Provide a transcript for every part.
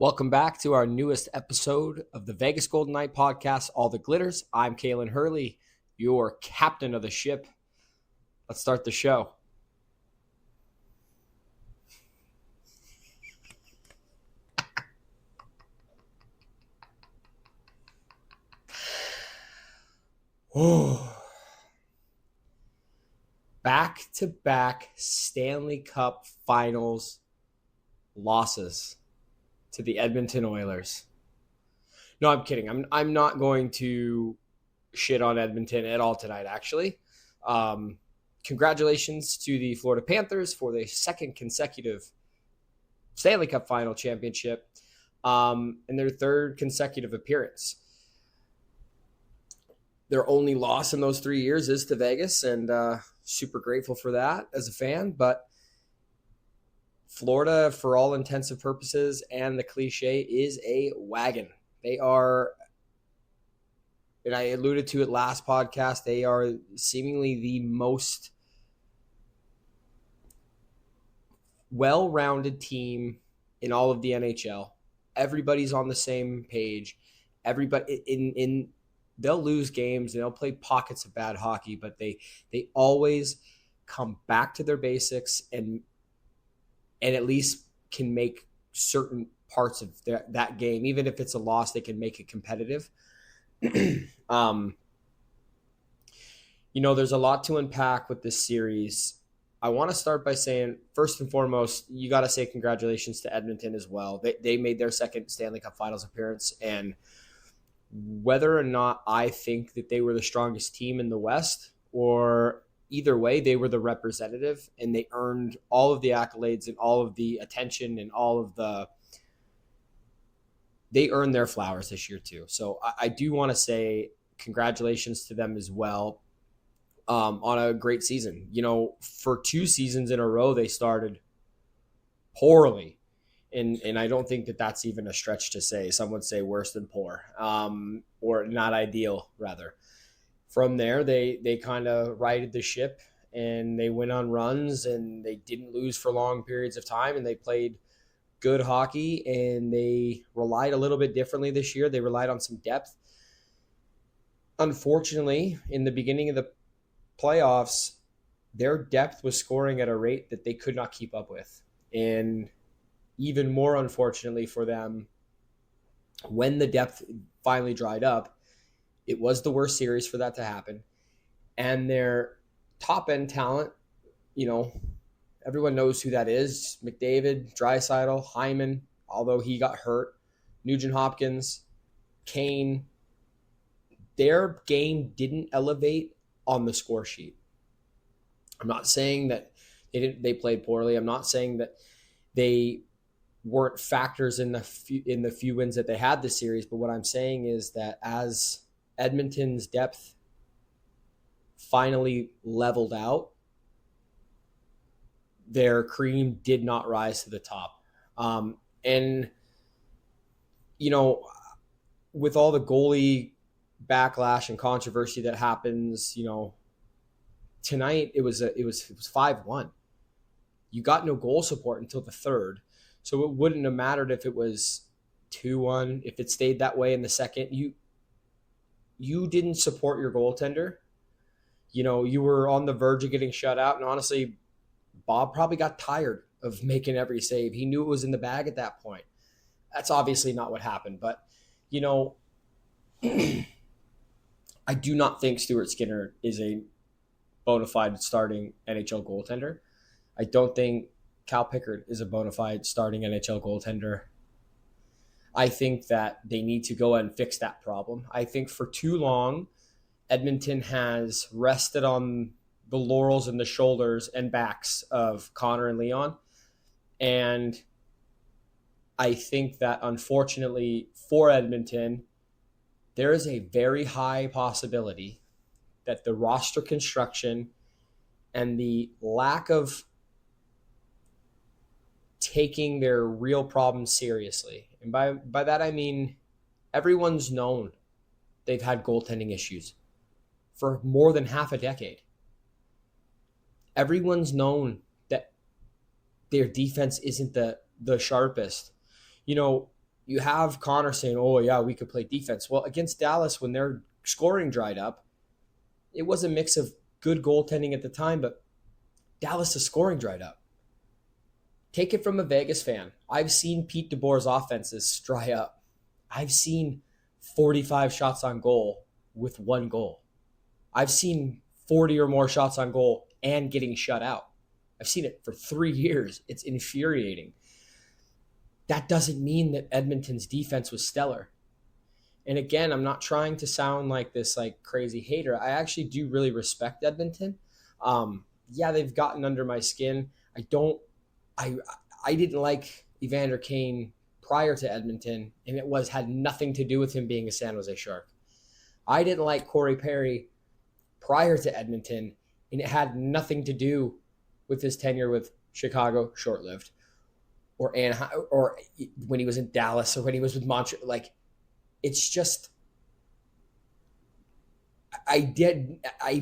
Welcome back to our newest episode of the Vegas Golden Knight podcast, All the Glitters. I'm Kalen Hurley, your captain of the ship. Let's start the show. Back-to-back Stanley Cup Finals losses to the Edmonton Oilers. No, I'm kidding. I'm not going to shit on Edmonton at all tonight, actually. Congratulations to the Florida Panthers for the second consecutive Stanley Cup Final championship and their third consecutive appearance. Their only loss in those 3 years is to Vegas, and super grateful for that as a fan. But Florida, for all intents and purposes, and the cliche, is a wagon. They are, and I alluded to it last podcast, they are seemingly the most well-rounded team in all of the NHL. Everybody's on the same page. Everybody they'll lose games and they'll play pockets of bad hockey, but they always come back to their basics and at least can make certain parts of that game, even if it's a loss, they can make it competitive. There's a lot to unpack with this series. I want to start by saying, first and foremost, you got to say congratulations to Edmonton as well. They made their second Stanley Cup Finals appearance, and whether or not I think that they were the strongest team in the West, or either way, they were the representative, and they earned all of the accolades and all of the attention and they earned their flowers this year too. So I do want to say congratulations to them as well on a great season. For 2 seasons in a row, they started poorly. And I don't think that that's even a stretch to say. Some would say worse than poor, or not ideal, rather. From there, they kind of righted the ship, and they went on runs, and they didn't lose for long periods of time, and they played good hockey, and they relied a little bit differently this year. They relied on some depth. Unfortunately, in the beginning of the playoffs, their depth was scoring at a rate that they could not keep up with. And even more unfortunately for them, when the depth finally dried up, it was the worst series for that to happen. And their top-end talent, everyone knows who that is. McDavid, Draisaitl, Hyman, although he got hurt, Nugent-Hopkins, Kane. Their game didn't elevate on the score sheet. I'm not saying that they played poorly. I'm not saying that they weren't factors in the few wins that they had this series. But what I'm saying is that as Edmonton's depth finally leveled out, their cream did not rise to the top. And with all the goalie backlash and controversy that happens, tonight it was 5-1. You got no goal support until the third. So it wouldn't have mattered if it was 2-1, if it stayed that way in the second. You didn't support your goaltender. You were on the verge of getting shut out. And honestly, Bob probably got tired of making every save. He knew it was in the bag at that point. That's obviously not what happened. But, I do not think Stuart Skinner is a bona fide starting NHL goaltender. I don't think Cal Pickard is a bona fide starting NHL goaltender. I think that they need to go and fix that problem. I think for too long, Edmonton has rested on the laurels and the shoulders and backs of Connor and Leon. And I think that unfortunately for Edmonton, there is a very high possibility that the roster construction and the lack of taking their real problems seriously. And by that I mean everyone's known they've had goaltending issues for more than half a decade. Everyone's known that their defense isn't the sharpest. you have Connor saying, oh, yeah, we could play defense. Well, against Dallas, when their scoring dried up, it was a mix of good goaltending at the time, but Dallas' scoring dried up. Take it from a Vegas fan. I've seen Pete DeBoer's offenses dry up. I've seen 45 shots on goal with one goal. I've seen 40 or more shots on goal and getting shut out. I've seen it for 3 years. It's infuriating. That doesn't mean that Edmonton's defense was stellar. And again, I'm not trying to sound like this like crazy hater. I actually do really respect Edmonton. Yeah, they've gotten under my skin. I didn't like Evander Kane prior to Edmonton, and had nothing to do with him being a San Jose Shark. I didn't like Corey Perry prior to Edmonton, and it had nothing to do with his tenure with Chicago, short-lived, or Anaheim, or when he was in Dallas, or when he was with Montreal. Like, it's just, I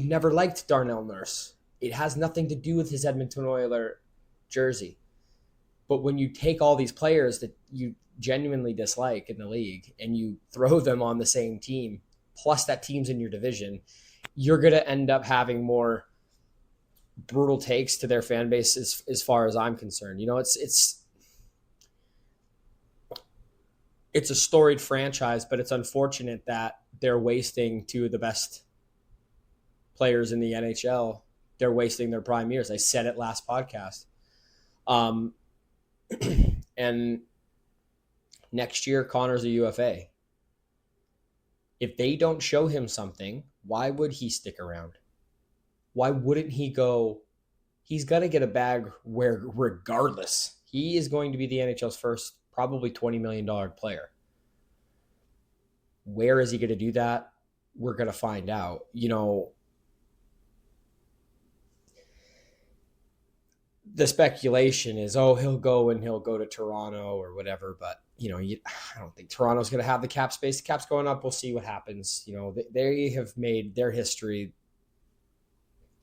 never liked Darnell Nurse. It has nothing to do with his Edmonton Oilers jersey. But when you take all these players that you genuinely dislike in the league and you throw them on the same team, plus that team's in your division, you're going to end up having more brutal takes to their fan base as far as I'm concerned. You know, it's a storied franchise, but it's unfortunate that they're wasting two of the best players in the NHL. They're wasting their prime years. I said it last podcast. And next year, Connor's a UFA. If they don't show him something, why would he stick around? Why wouldn't he go? He's going to get a bag where, regardless, he is going to be the NHL's first probably $20 million player. Where is he going to do that? We're going to find out. You know, the speculation is, oh, he'll go to Toronto or whatever. But, you know, I don't think Toronto's going to have the cap space. The cap's going up. We'll see what happens. You know, they have made their history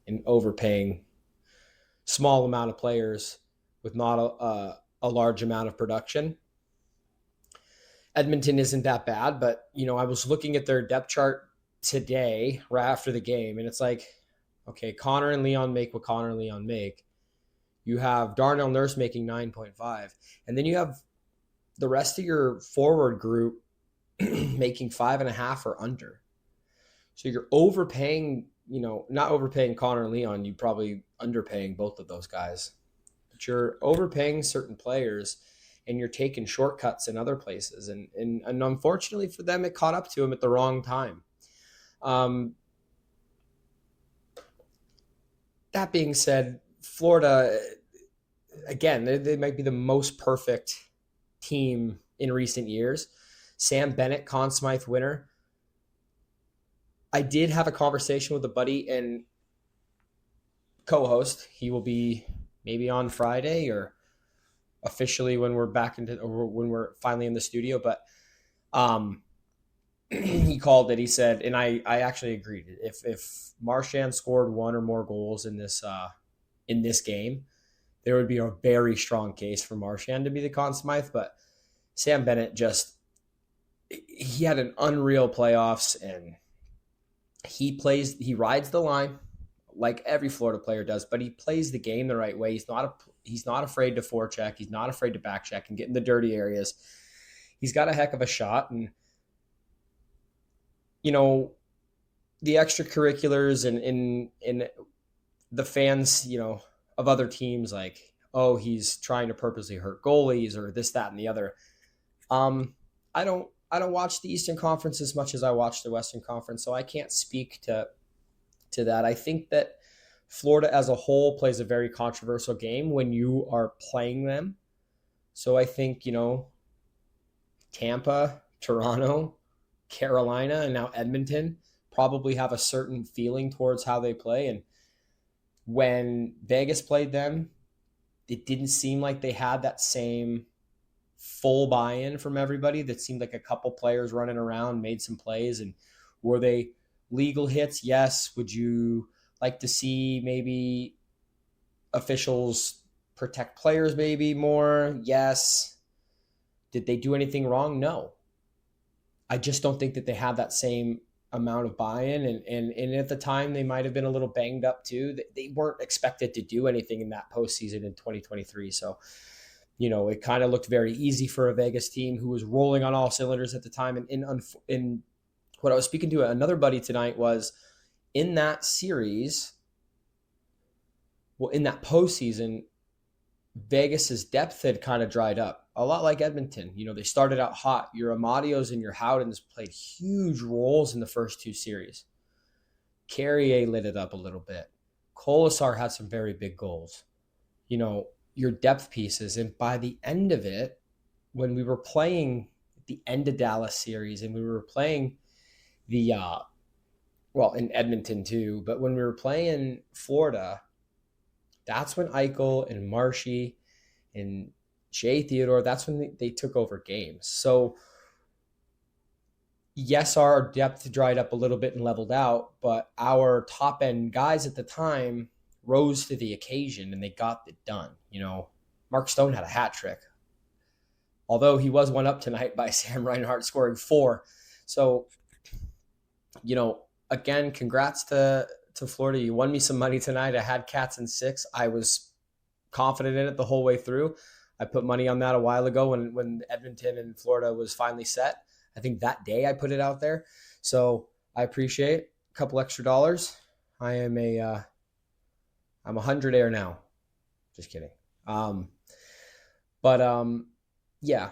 in overpaying small amount of players with not a large amount of production. Edmonton isn't that bad, but, you know, I was looking at their depth chart today right after the game, and it's like, okay, Connor and Leon make what Connor and Leon make. You have Darnell Nurse making 9.5, and then you have the rest of your forward group making 5.5 or under. So you're overpaying, you know, not overpaying Connor and Leon, you probably underpaying both of those guys. But you're overpaying certain players, and you're taking shortcuts in other places. And unfortunately for them, it caught up to them at the wrong time. That being said, Florida, again, they might be the most perfect team in recent years. Sam Bennett, Conn Smythe winner. I did have a conversation with a buddy and co-host. He will be maybe on Friday or officially when we're when we're finally in the studio. But he called it. He said, and I actually agreed. If Marchand scored one or more goals in this game, there would be a very strong case for Marchand to be the Conn Smythe. But Sam Bennett he had an unreal playoffs, and he rides the line like every Florida player does, but he plays the game the right way. He's not afraid to forecheck. He's not afraid to backcheck and get in the dirty areas. He's got a heck of a shot, and you know, the extracurriculars and the fans, you know, of other teams, like, oh, he's trying to purposely hurt goalies or this, that, and the other. I don't watch the Eastern Conference as much as I watch the Western Conference, so I can't speak to that. I think that Florida as a whole plays a very controversial game when you are playing them. So I think, you know, Tampa, Toronto, Carolina, and now Edmonton probably have a certain feeling towards how they play. And when Vegas played them, it didn't seem like they had that same full buy-in from everybody. That seemed like a couple players running around, made some plays. And were they legal hits? Yes. Would you like to see maybe officials protect players maybe more? Yes. Did they do anything wrong? No. I just don't think that they have that same amount of buy-in. And at the time, they might have been a little banged up too. They weren't expected to do anything in that postseason in 2023. So, it kind of looked very easy for a Vegas team who was rolling on all cylinders at the time. And in what I was speaking to another buddy tonight was in that series, well, in that postseason, Vegas's depth had kind of dried up, a lot like Edmonton. They started out hot. Your Amadios and your Howdens played huge roles in the first two series. Carrier lit it up a little bit. Kolasar had some very big goals. Your depth pieces. And by the end of it, when we were playing the end of Dallas series and we were playing the, in Edmonton too, but when we were playing Florida, that's when Eichel and Marshy and Shea Theodore, that's when they took over games. So, yes, our depth dried up a little bit and leveled out, but our top end guys at the time rose to the occasion and they got it done. Mark Stone had a hat trick, although he was one up tonight by Sam Reinhart scoring 4. So, again, congrats to Florida. You won me some money tonight. I had Cats in 6. I was confident in it the whole way through. I put money on that a while ago when Edmonton and Florida was finally set. I think that day I put it out there. So I appreciate a couple extra dollars. I'm a 100-air now. Just kidding. Yeah,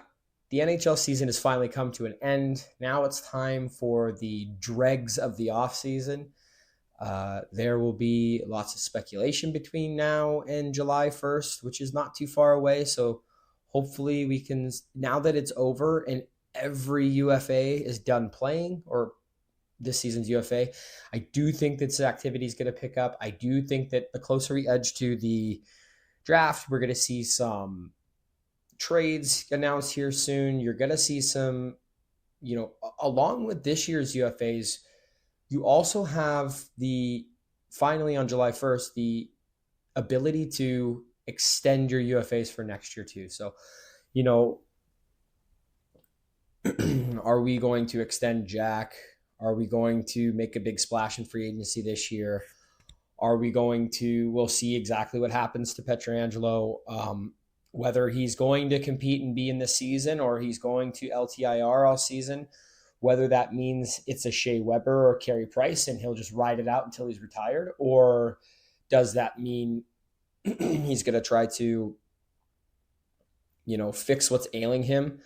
the NHL season has finally come to an end. Now it's time for the dregs of the offseason. There will be lots of speculation between now and July 1st, which is not too far away. So hopefully we can, now that it's over and every UFA is done playing, or this season's UFA, I do think that this activity is going to pick up. I do think that the closer we edge to the draft, we're going to see some trades announced here soon. You're going to see some, along with this year's UFAs, you also have finally on July 1st, the ability to extend your UFAs for next year too. So, are we going to extend Jack? Are we going to make a big splash in free agency this year? We'll see exactly what happens to Pietrangelo, whether he's going to compete and be in this season or he's going to LTIR all season, whether that means it's a Shea Weber or Carey Price and he'll just ride it out until he's retired, or does that mean he's going to try to, fix what's ailing him?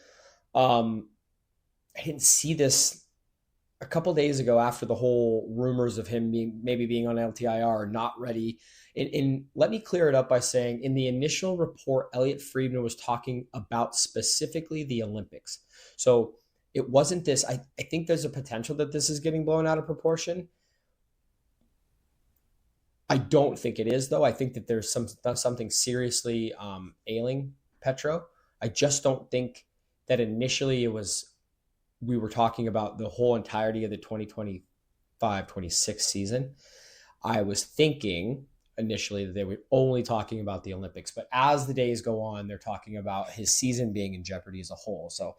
I didn't see this a couple days ago after the whole rumors of him being on LTIR, not ready. And let me clear it up by saying in the initial report, Elliot Friedman was talking about specifically the Olympics. So it wasn't this. I think there's a potential that this is getting blown out of proportion. I don't think it is, though. I think that there's something seriously ailing Petro. I just don't think that initially we were talking about the whole entirety of the 2025-26 season. I was thinking initially that they were only talking about the Olympics, but as the days go on, they're talking about his season being in jeopardy as a whole. So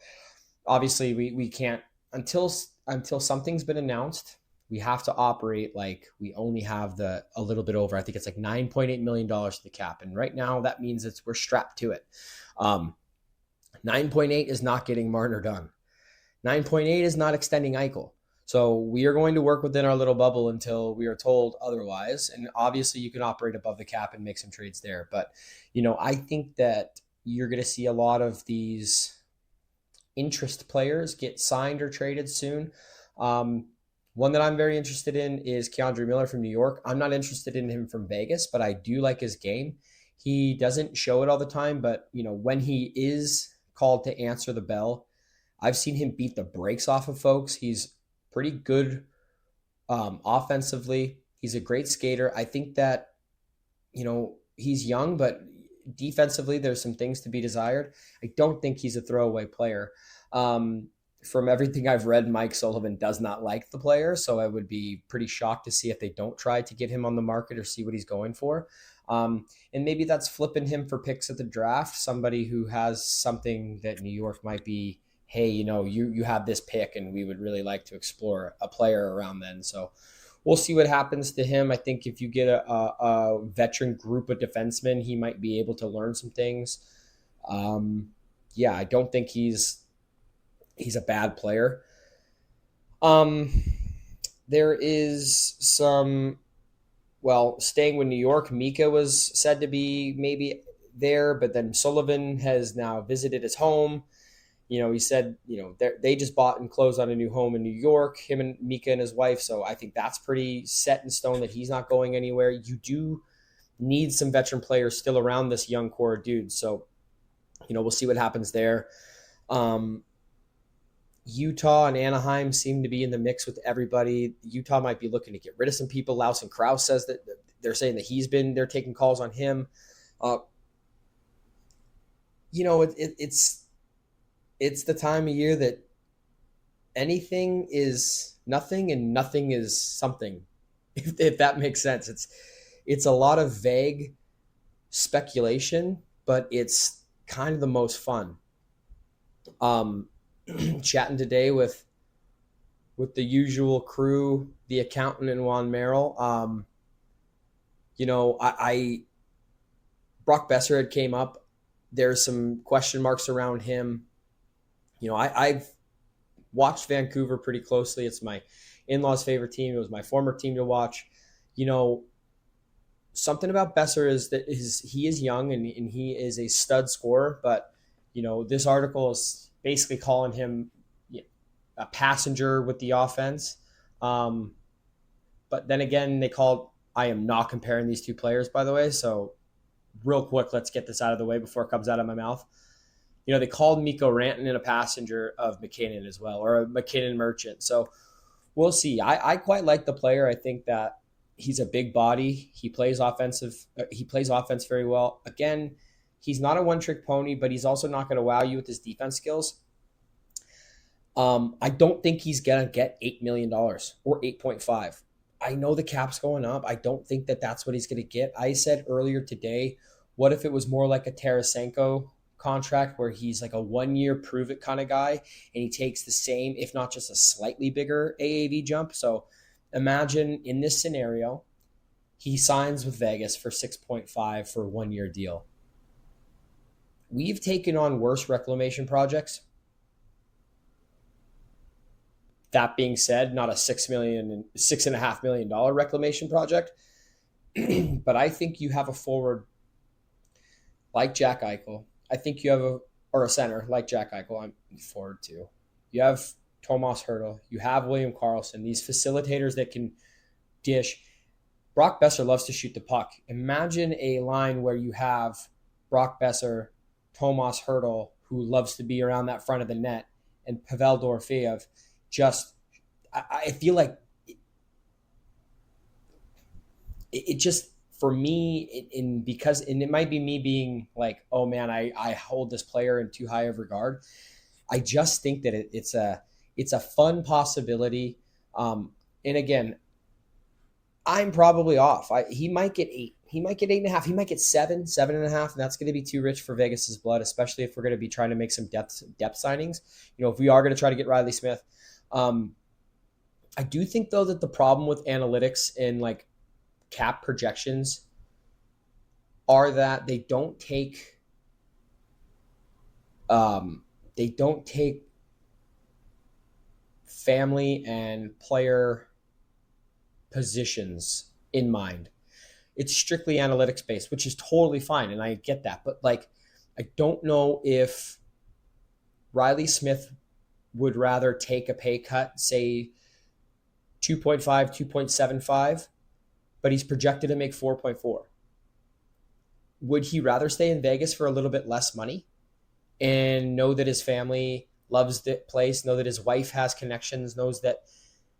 obviously we can't, until something's been announced, we have to operate like we only have a little bit over. I think it's like $9.8 million to the cap. And right now that means we're strapped to it. 9.8 is not getting Marner done. 9.8 is not extending Eichel. So we are going to work within our little bubble until we are told otherwise. And obviously you can operate above the cap and make some trades there. But, I think that you're going to see a lot of these interest players get signed or traded soon. One that I'm very interested in is Keandre Miller from New York. I'm not interested in him from Vegas, but I do like his game. He doesn't show it all the time, but, when he is called to answer the bell, I've seen him beat the brakes off of folks. He's pretty good offensively. He's a great skater. I think that, he's young, but defensively, there's some things to be desired. I don't think he's a throwaway player. From everything I've read, Mike Sullivan does not like the player, so I would be pretty shocked to see if they don't try to get him on the market or see what he's going for. And maybe that's flipping him for picks at the draft, somebody who has something that New York might be, hey, you have this pick and we would really like to explore a player around then. So we'll see what happens to him. I think if you get a veteran group of defensemen, he might be able to learn some things. Yeah, I don't think he's a bad player. Um, there is some, well, staying with New York, Mika was said to be maybe there, but then Sullivan has now visited his home. He said, they just bought and closed on a new home in New York, him and Mika and his wife. So I think that's pretty set in stone that he's not going anywhere. You do need some veteran players still around this young core dude. So, we'll see what happens there. Utah and Anaheim seem to be in the mix with everybody. Utah might be looking to get rid of some people. Lawson Krause says that they're saying that they're taking calls on him. It's the time of year that anything is nothing and nothing is something, if that makes sense. It's a lot of vague speculation, but it's kind of the most fun. Chatting today with the usual crew, the accountant and Juan Merrill. I Brock Besser had came up. There's some question marks around him. I've watched Vancouver pretty closely. It's my in-laws' favorite team. It was my former team to watch. Something about Besser is that he is young and he is a stud scorer, but this article is basically calling him a passenger with the offense. But then again, I am not comparing these two players, by the way. So real quick, let's get this out of the way before it comes out of my mouth. They called Mikko Rantanen a passenger of McKinnon as well, or a McKinnon merchant. So we'll see. I quite like the player. I think that he's a big body. He plays offense very well. Again, he's not a one-trick pony, but he's also not going to wow you with his defense skills. I don't think he's going to get $8 million or 8.5. I know the cap's going up. I don't think that that's what he's going to get. I said earlier today, what if it was more like a Tarasenko contract where he's like a 1-year prove it kind of guy and he takes the same, if not just a slightly bigger AAV jump. So imagine in this scenario, he signs with Vegas for 6.5 for a 1-year deal. We've taken on worse reclamation projects. That being said, not a $6.5 million reclamation project. But I think you have a forward like Jack Eichel. I think you have a center like Jack Eichel. I'm forward too. You have Tomas Hertl. You have William Karlsson. These facilitators that can dish. Brock Besser loves to shoot the puck. Imagine a line where you have Brock Besser, Tomas Hertl, who loves to be around that front of the net, and Pavel Dorofeyev. I feel like it just, for me, because it might be me being like, oh man, I hold this player in too high of regard. I just think that it's a fun possibility. And again, I'm probably off. He might get 8. He might get 8.5. He might get 7.5, and that's going to be too rich for Vegas's blood, especially if we're going to be trying to make some depth signings. If we are going to try to get Riley Smith. I do think though that the problem with analytics and like cap projections are that they don't take family and player positions in mind. It's strictly analytics based, which is totally fine, and I get that. But like, I don't know if Riley Smith would rather take a pay cut, say 2.5, 2.75, but he's projected to make 4.4. Would he rather stay in Vegas for a little bit less money and know that his family loves the place, know that his wife has connections, knows that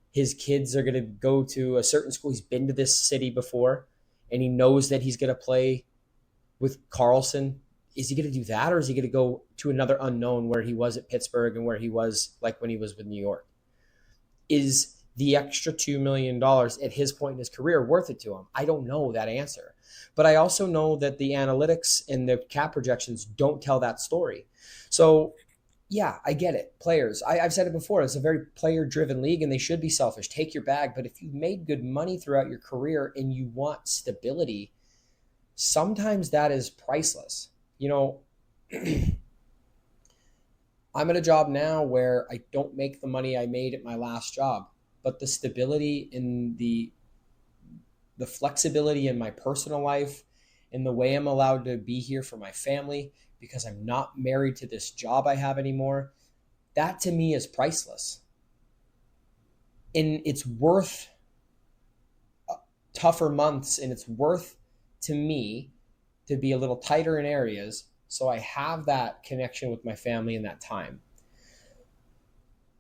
his kids are going to go to a certain school? He's been to this city before, and he knows that he's going to play with Karlsson Is he going to do that, or is he going to go to another unknown where he was at Pittsburgh and where he was like when he was with New York? Is the extra $2 million at his point in his career worth it to him? I don't know that answer. But I also know that the analytics and the cap projections don't tell that story. So, yeah, I get it. Players, I've said it before, it's a very player-driven league and they should be selfish. Take your bag. But if you've made good money throughout your career and you want stability, sometimes that is priceless. You know, I'm at a job now where I don't make the money I made at my last job, but the stability in the flexibility in my personal life and the way I'm allowed to be here for my family because I'm not married to this job I have anymore, that to me is priceless. And it's worth tougher months, and it's worth to me to be a little tighter in areas so I have that connection with my family in that time.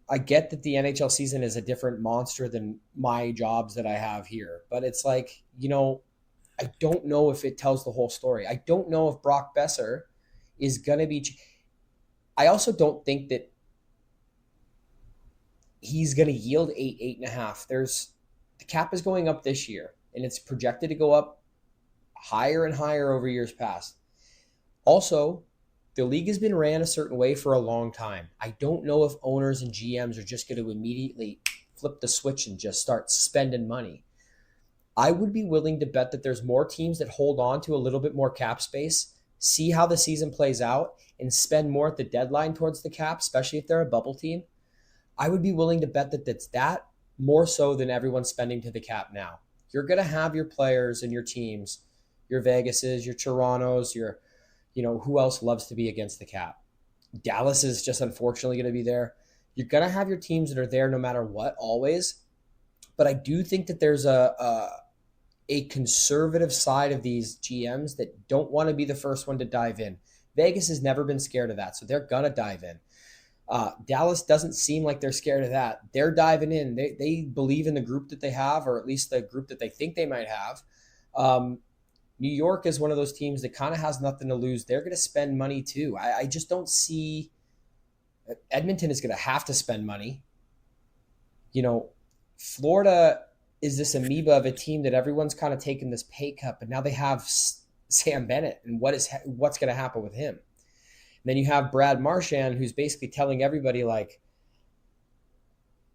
I get that the NHL season is a different monster than my jobs that I have here, but it's like, I don't know if it tells the whole story. I don't know if Brock Besser is going to be. I also don't think that he's going to yield 8.5. The cap is going up this year, and it's projected to go up higher and higher over years past. Also, the league has been ran a certain way for a long time. I don't know if owners and GMs are just going to immediately flip the switch and just start spending money. I would be willing to bet that there's more teams that hold on to a little bit more cap space, see how the season plays out, and spend more at the deadline towards the cap, especially if they're a bubble team. I would be willing to bet that that's that more so than everyone's spending to the cap now. You're going to have your players and your teams, your Vegases, your Torontos, who else loves to be against the cap? Dallas is just unfortunately going to be there. You're going to have your teams that are there no matter what, always. But I do think that there's a conservative side of these GMs that don't want to be the first one to dive in. Vegas has never been scared of that, so they're going to dive in. Dallas doesn't seem like they're scared of that. They're diving in. They believe in the group that they have, or at least the group that they think they might have. New York is one of those teams that kind of has nothing to lose. They're going to spend money too. I just don't see Edmonton is going to have to spend money. Florida is this amoeba of a team that everyone's kind of taken this pay cut, but now they have Sam Bennett, and what's going to happen with him? And then you have Brad Marchand, who's basically telling everybody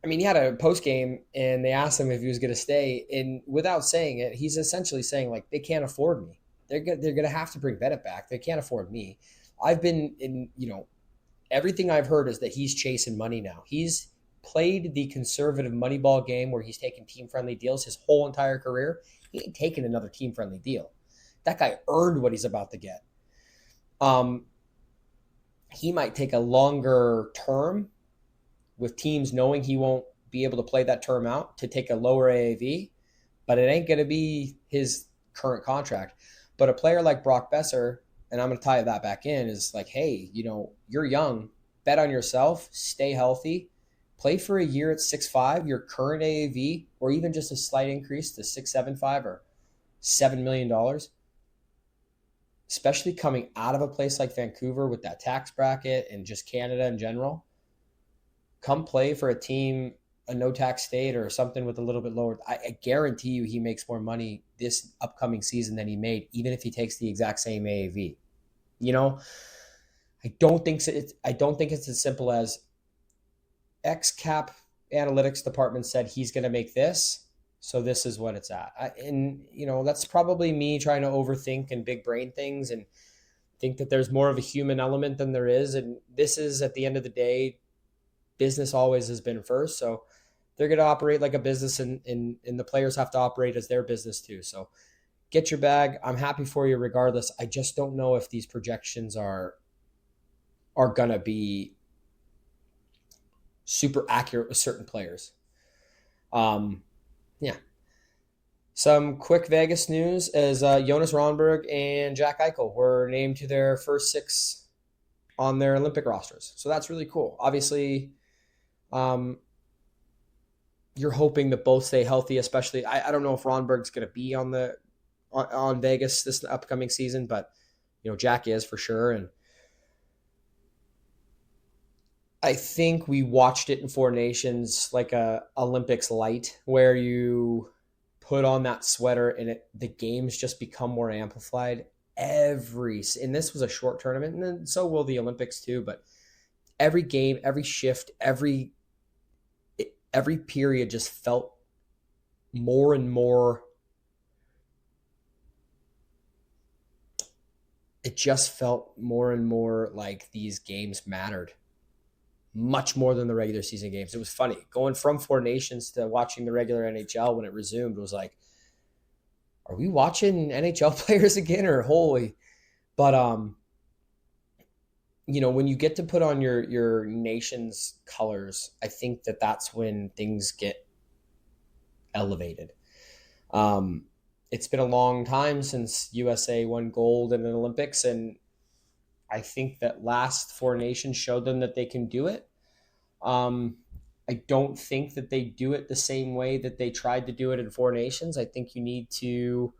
he had a post game and they asked him if he was going to stay, and without saying it, he's essentially saying they can't afford me. They're going to have to bring Bennett back. They can't afford me. I've been in, everything I've heard is that he's chasing money now. He's played the conservative Moneyball game where he's taken team-friendly deals his whole entire career. He ain't taking another team-friendly deal. That guy earned what he's about to get. He might take a longer term with teams knowing he won't be able to play that term out to take a lower AAV, but it ain't going to be his current contract. But a player like Brock Besser, and I'm going to tie that back in, is like, hey, you're young, bet on yourself, stay healthy, play for a year at 6'5", your current AAV, or even just a slight increase to 6.75 or $7 million, especially coming out of a place like Vancouver with that tax bracket and just Canada in general. Come play for a team, a no-tax state or something with a little bit lower. I guarantee you he makes more money this upcoming season than he made, even if he takes the exact same AAV. I don't think it's as simple as X cap analytics department said he's going to make this, so this is what it's at. That's probably me trying to overthink and big brain things and think that there's more of a human element than there is. And this is, at the end of the day, business always has been first. So they're going to operate like a business, and the players have to operate as their business too. So get your bag. I'm happy for you regardless. I just don't know if these projections are going to be super accurate with certain players. Yeah. Some quick Vegas news is Jonas Ronberg and Jack Eichel were named to their first 6 on their Olympic rosters. So that's really cool. Obviously, you're hoping that both stay healthy, especially I don't know if Ronberg's going to be on Vegas this upcoming season, but Jack is for sure. And I think we watched it in Four Nations like a Olympics light, where you put on that sweater and the games just become more amplified. And this was a short tournament, and then so will the Olympics too. But every game, every shift, every period just felt more and more. It just felt more and more like these games mattered much more than the regular season games. It was funny going from Four Nations to watching the regular NHL when it resumed. It was like, are we watching NHL players again, or holy? But when you get to put on your nation's colors, I think that's when things get elevated. It's been a long time since USA won gold in an Olympics, and I think that last Four Nations showed them that they can do it. I don't think that they do it the same way that they tried to do it in Four Nations. I think you need to,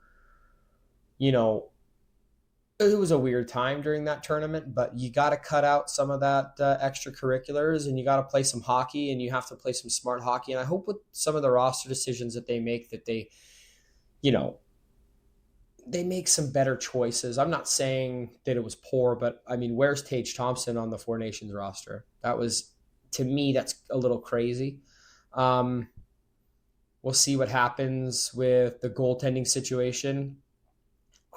it was a weird time during that tournament, but you got to cut out some of that extracurriculars, and you got to play some hockey, and you have to play some smart hockey. And I hope with some of the roster decisions that they make that they make some better choices. I'm not saying that it was poor, but I mean, where's Tage Thompson on the Four Nations roster? That was, to me, that's a little crazy. We'll see what happens with the goaltending situation.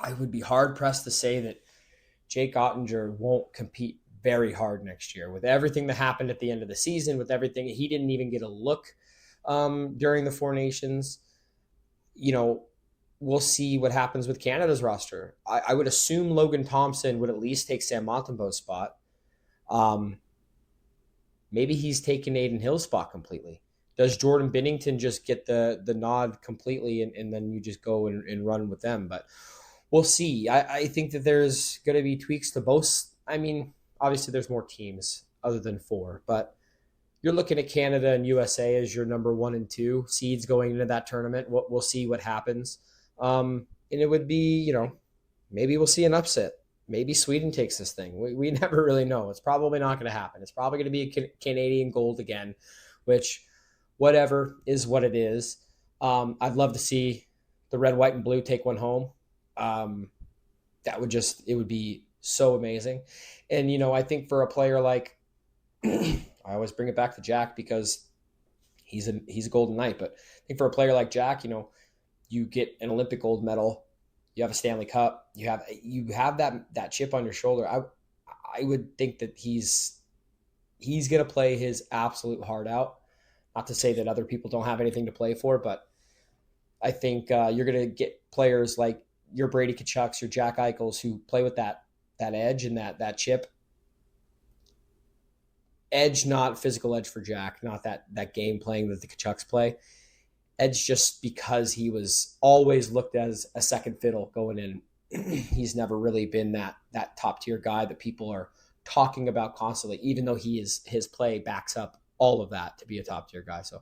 I would be hard pressed to say that Jake Ottinger won't compete very hard next year with everything that happened at the end of the season, with everything. He didn't even get a look during the Four Nations. We'll see what happens with Canada's roster. I would assume Logan Thompson would at least take Sam Montembeau's spot. Maybe he's taken Aiden Hill's spot completely. Does Jordan Binnington just get the nod completely, and then you just go and run with them? But we'll see. I think that there's going to be tweaks to both. I mean, obviously there's more teams other than four, but you're looking at Canada and USA as your number 1 and 2 seeds going into that tournament. We'll see what happens. And it would be, maybe we'll see an upset. Maybe Sweden takes this thing. We never really know. It's probably not going to happen. It's probably going to be a Canadian gold again, which whatever is what it is. I'd love to see the red, white, and blue take one home. It would be so amazing. And, I think for a player like, I always bring it back to Jack because he's a Golden Knight, but I think for a player like Jack, you get an Olympic gold medal, you have a Stanley Cup, you have that chip on your shoulder. I would think that he's going to play his absolute heart out. Not to say that other people don't have anything to play for, but I think you're going to get players like your Brady Tkachuk's, your Jack Eichels, who play with that edge and that chip. Edge, not physical edge for Jack, not that game playing that the Tkachuks play. Edge just because he was always looked as a second fiddle going in. He's never really been that top tier guy that people are talking about constantly, even though his play backs up all of that to be a top tier guy. So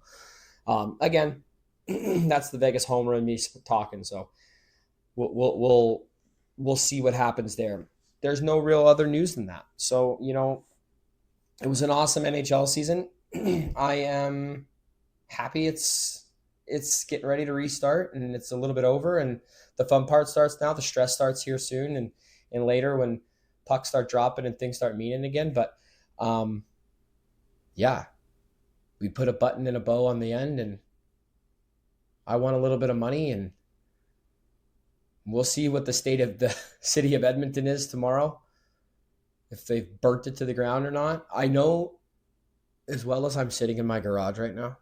again, that's the Vegas homer and me talking. So we'll see what happens there. There's no real other news than that. So, it was an awesome NHL season. I am happy it's getting ready to restart, and it's a little bit over, and the fun part starts now. The stress starts here soon and later when pucks start dropping and things start meaning again. But yeah, we put a button and a bow on the end, and I won a little bit of money, and we'll see what the state of the city of Edmonton is tomorrow, if they've burnt it to the ground or not. I know, as well as I'm sitting in my garage right now,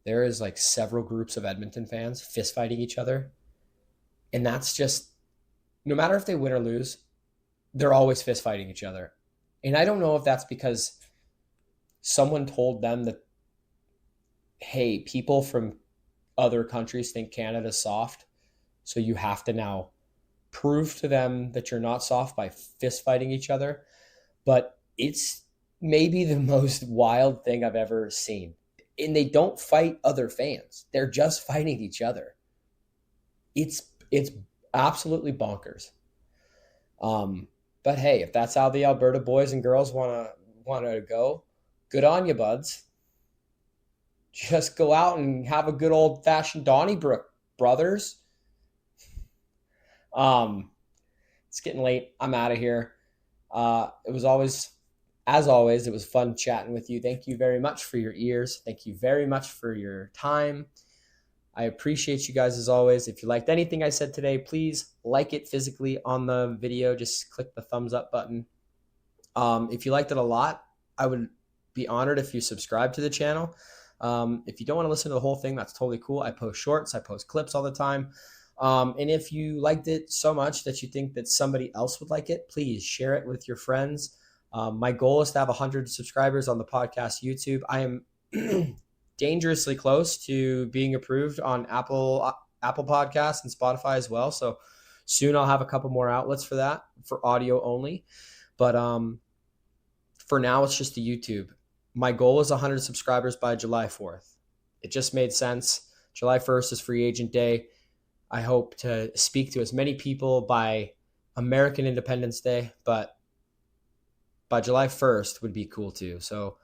there is like several groups of Edmonton fans fist fighting each other. And that's just, no matter if they win or lose, they're always fist fighting each other. And I don't know if that's because someone told them that, hey, people from other countries think Canada's soft, so you have to now prove to them that you're not soft by fist fighting each other. But it's maybe the most wild thing I've ever seen. And they don't fight other fans. They're just fighting each other. It's absolutely bonkers. But hey, if that's how the Alberta boys and girls wanna go, good on you, buds. Just go out and have a good old fashioned Donnybrook, brothers. Um, it's getting late. I'm out of here. It was always, as always, it was fun chatting with you. Thank you very much for your ears. Thank you very much for your time. I appreciate you guys as always. If you liked anything I said today, please like it physically on the video. Just click the thumbs up button. If you liked it a lot, I would be honored if you subscribe to the channel. If you don't want to listen to the whole thing, that's totally cool. I post shorts, I post clips all the time. And if you liked it so much that you think that somebody else would like it, please share it with your friends. My goal is to have 100 subscribers on the podcast YouTube. I am dangerously close to being approved on Apple Podcasts and Spotify as well. So soon I'll have a couple more outlets for that, for audio only. But for now, it's just the YouTube. My goal is 100 subscribers by July 4th. It just made sense. July 1st is free agent day. I hope to speak to as many people by American Independence Day, but by July 1st would be cool too. So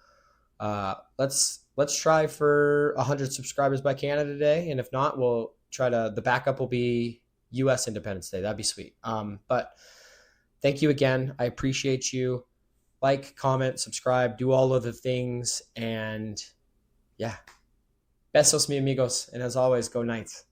let's try for 100 subscribers by Canada Day, and if not, we'll try to. The backup will be U.S. Independence Day. That'd be sweet. But thank you again. I appreciate you. Like, comment, subscribe, do all of the things, and yeah. Besos, mi amigos, and as always, go Knights.